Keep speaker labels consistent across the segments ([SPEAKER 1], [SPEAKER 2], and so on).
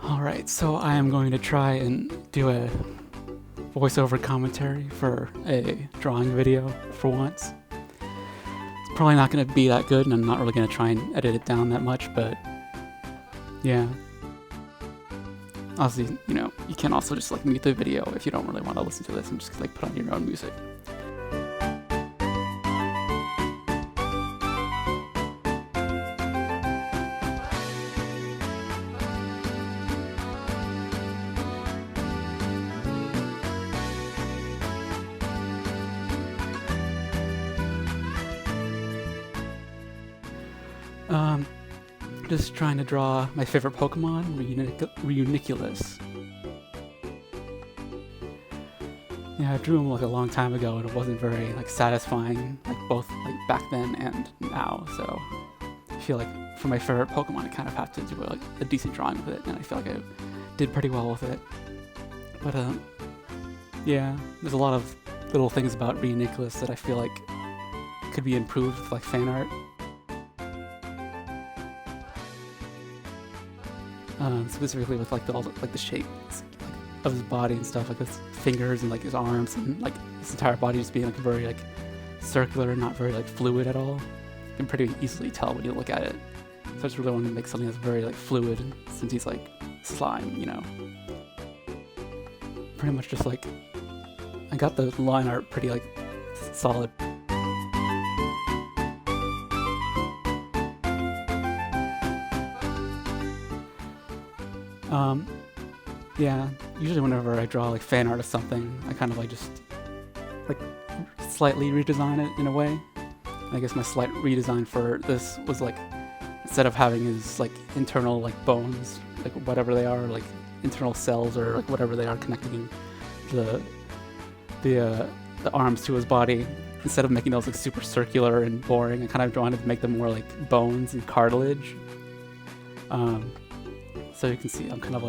[SPEAKER 1] Alright, so I am going to try and do a voiceover commentary for a drawing video for once. It's probably not going to be that good, and I'm not really going to try and edit it down that much, but yeah. Obviously, you can also just mute the video if you don't really want to listen to this and just put on your own music. Just trying to draw my favorite Pokemon, Reuniclus. Yeah, I drew him a long time ago, and it wasn't very satisfying, both back then and now. So I feel like for my favorite Pokemon, I kind of have to do a decent drawing with it, and I feel like I did pretty well with it. But yeah, there's a lot of little things about Reuniclus that I feel like could be improved with fan art. Specifically with all the shapes of his body and stuff, his fingers and his arms and his entire body just being very circular and not very fluid at all. You can pretty easily tell when you look at it. So I just really want to make something that's very fluid, since he's slime, Pretty much just I got the line art pretty solid. Yeah, usually whenever I draw fan art of something, I kind of just slightly redesign it in a way. I guess my slight redesign for this was instead of having his internal bones, whatever they are, internal cells or whatever they are connecting the arms to his body, instead of making those super circular and boring, I kind of wanted to make them more bones and cartilage. So you can see I'm kind of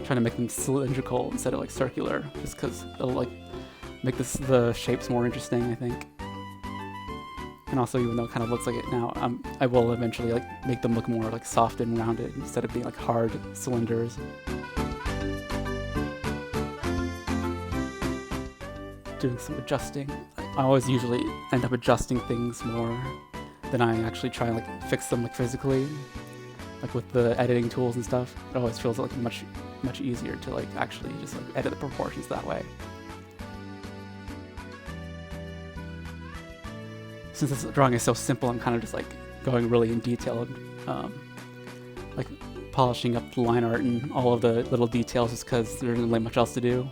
[SPEAKER 1] trying to make them cylindrical instead of circular, just because it'll make the shapes more interesting, I think. And also, even though it kind of looks like it now, I will eventually make them look more soft and rounded instead of being hard cylinders. Doing some adjusting. I always usually end up adjusting things more than I actually try and fix them physically. With the editing tools and stuff, it always feels much easier to actually just edit the proportions that way. Since this drawing is so simple, I'm kind of just going really in detail and polishing up the line art and all of the little details, just because there isn't really much else to do.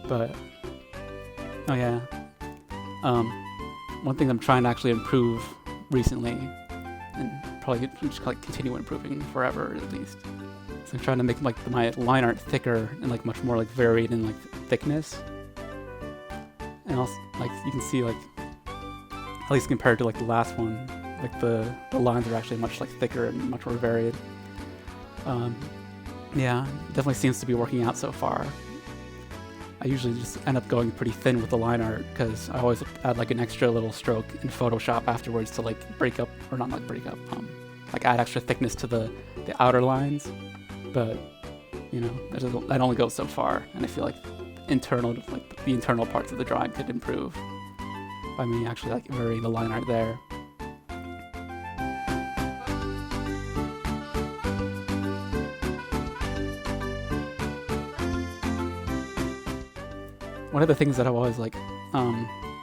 [SPEAKER 1] But oh yeah, one thing I'm trying to actually improve recently, and probably just continue improving forever at least. So I'm trying to make my line art thicker and much more varied in thickness. And also you can see at least compared to the last one, the lines are actually much thicker and much more varied. Yeah, definitely seems to be working out so far. I usually just end up going pretty thin with the line art, because I always add an extra little stroke in Photoshop afterwards to break up, or not break up, add extra thickness to the outer lines. But that only goes so far, and I feel the internal parts of the drawing could improve by me actually varying the line art there. One of the things that I've always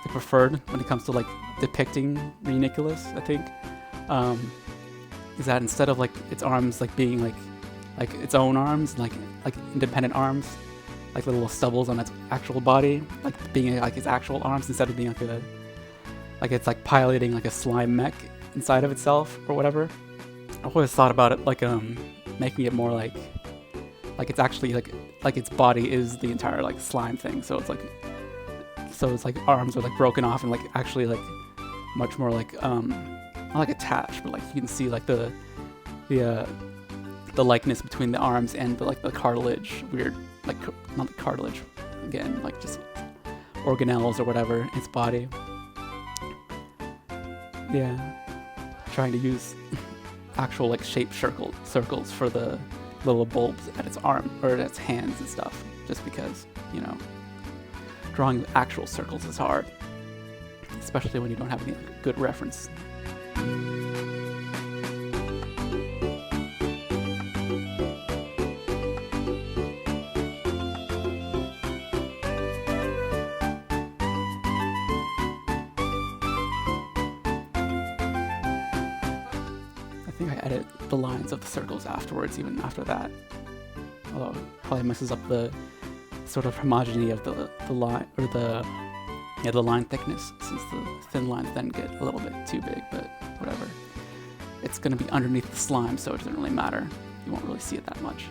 [SPEAKER 1] preferred when it comes to depicting Reuniclus, I think, is that instead of its arms being its own arms, like independent arms, the little stubbles on its actual body, being its actual arms, instead of being it's piloting a slime mech inside of itself or whatever. I've always thought about it making it more it's actually its body is the entire slime thing. So it's arms are broken off and actually much more not attached, but you can see the likeness between the arms and the cartilage, weird not the cartilage again, just organelles or whatever in its body. Yeah, trying to use actual shaped circles for the little bulbs at its arm or at its hands and stuff, just because, you know, drawing actual circles is hard, especially when you don't have any good reference. I think I edit the lines of the circles afterwards, even after that. Although it probably messes up the sort of homogeneity of the line, or the line thickness, since the thin lines then get a little bit too big, but whatever. It's going to be underneath the slime, so it doesn't really matter. You won't really see it that much.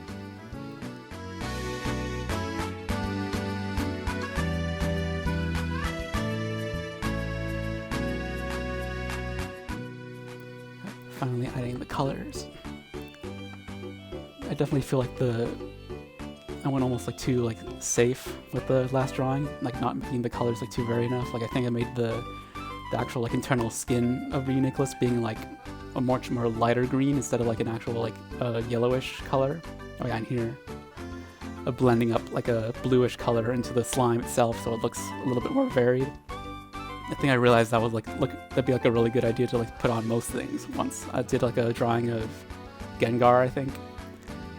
[SPEAKER 1] Finally adding the colors. I definitely feel like I went almost like too like safe with the last drawing, like not making the colors like too varied enough. Like I think I made the actual like internal skin of Reuniclus being like a much more lighter green instead of like an actual like yellowish color. Oh yeah, and here blending up like a bluish color into the slime itself, so it looks a little bit more varied. I think I realized that was like, that'd be like a really good idea to like put on most things. Once I did like a drawing of Gengar, I think,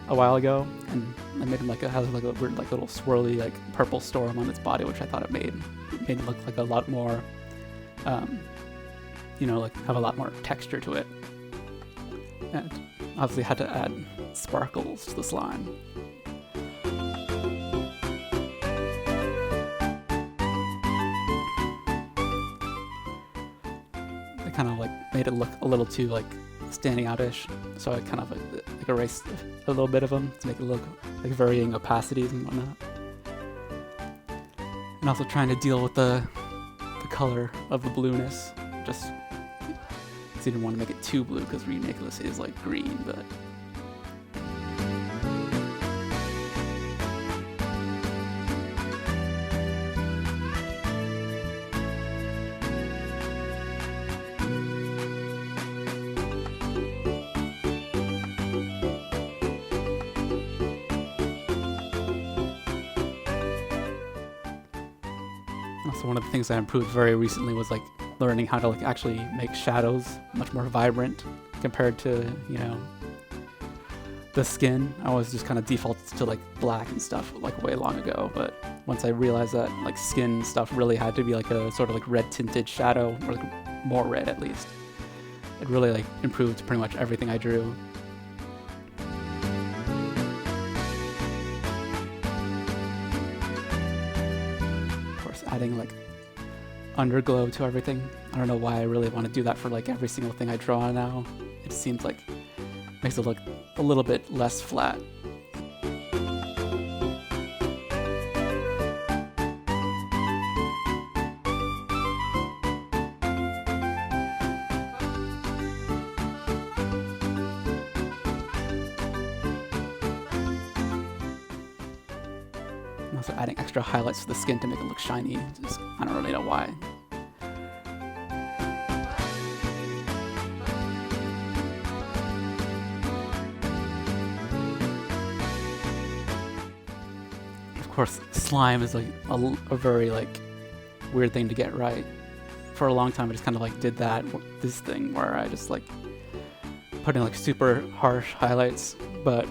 [SPEAKER 1] a while ago, and I made him has like a weird like little swirly like purple storm on its body, which I thought it made it look like a lot more, you know, like have a lot more texture to it. And obviously had to add sparkles to the slime. Kind of like made it look a little too like standing out-ish, so I kind of like erased a little bit of them to make it look like varying opacities and whatnot. And also trying to deal with the color of the blueness, just because you didn't want to make it too blue, because Reuniclus is like green, but also one of the things I improved very recently was like learning how to like actually make shadows much more vibrant compared to, you know, the skin. I always just kind of defaulted to like black and stuff like way long ago, but once I realized that like skin stuff really had to be like a sort of like red tinted shadow, or like more red at least, it really like improved pretty much everything I drew. Adding like underglow to everything. I don't know why I really want to do that for like every single thing I draw now. It seems like makes it look a little bit less flat. Also adding extra highlights to the skin to make it look shiny. Just, I don't really know why. Of course, slime is like a very like weird thing to get right. For a long time I just kind of like did this thing where I just like put in like super harsh highlights, but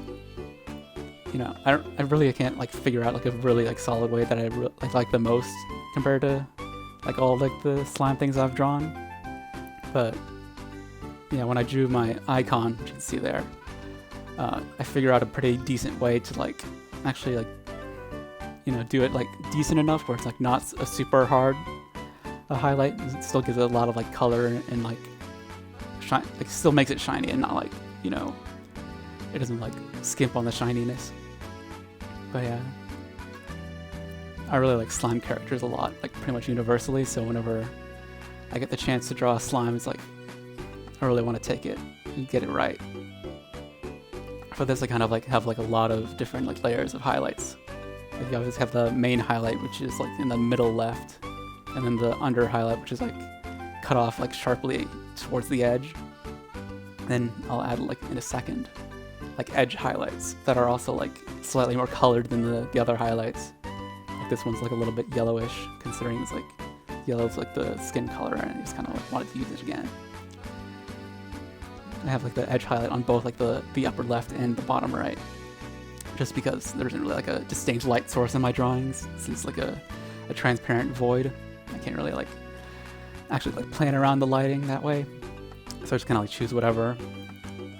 [SPEAKER 1] you know, I really can't like figure out like a really like solid way that I like the most compared to like all like the slime things I've drawn. But yeah, when I drew my icon, which you can see there, I figure out a pretty decent way to like actually like, you know, do it like decent enough where it's like not a super hard highlight. It still gives it a lot of like color and like shine, like still makes it shiny and not like, you know, it doesn't like skimp on the shininess. But yeah, I really like slime characters a lot, like pretty much universally, so whenever I get the chance to draw a slime, it's like I really want to take it and get it right. For this I kind of like have like a lot of different like layers of highlights. Like you always have the main highlight, which is like in the middle left, and then the under highlight, which is like cut off like sharply towards the edge. Then I'll add like in a second like edge highlights that are also like slightly more colored than the other highlights. Like this one's like a little bit yellowish, considering it's like yellow's like the skin color, and I just kind of like wanted to use it again. I have like the edge highlight on both like the upper left and the bottom right, just because there isn't really like a distinct light source in my drawings. Since like a transparent void, I can't really like actually like plan around the lighting that way. So I just kind of like choose whatever.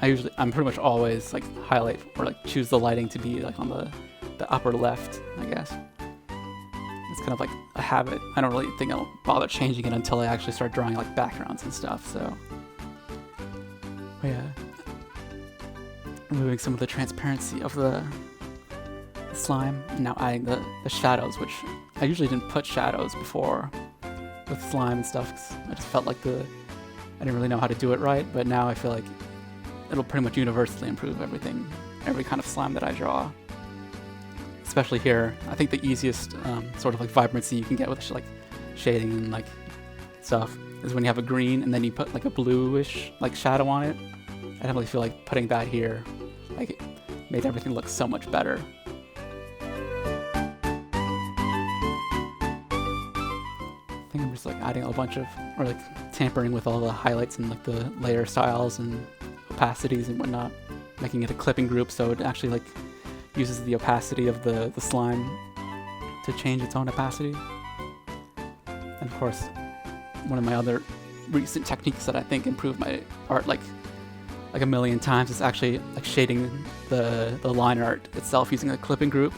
[SPEAKER 1] I'm pretty much always like highlight or like choose the lighting to be like on the upper left, I guess. It's kind of like a habit. I don't really think I'll bother changing it until I actually start drawing like backgrounds and stuff, so. But yeah. Removing some of the transparency of the slime, and now adding the shadows, which I usually didn't put shadows before with slime and stuff, 'cause I just felt like I didn't really know how to do it right, but now I feel like it'll pretty much universally improve everything, every kind of slime that I draw. Especially here, I think the easiest sort of like vibrancy you can get with like shading and like stuff is when you have a green and then you put like a bluish like shadow on it. I definitely feel like putting that here like it made everything look so much better. I think I'm just like adding a bunch of, or like tampering with all the highlights and like the layer styles and opacities and whatnot, making it a clipping group so it actually like uses the opacity of the slime to change its own opacity. And of course, one of my other recent techniques that I think improved my art like a million times is actually like shading the line art itself using a clipping group.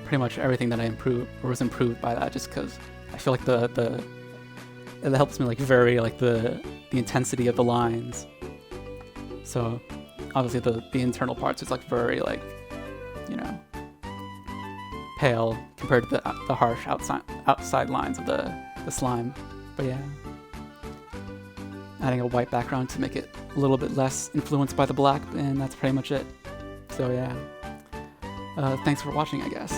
[SPEAKER 1] Pretty much everything that I improved or was improved by that, just because I feel like it helps me like vary like the intensity of the lines. So obviously the internal parts is like very like, you know, pale compared to the harsh outside lines of the slime. But yeah, adding a white background to make it a little bit less influenced by the black, and that's pretty much it. So yeah, thanks for watching, I guess.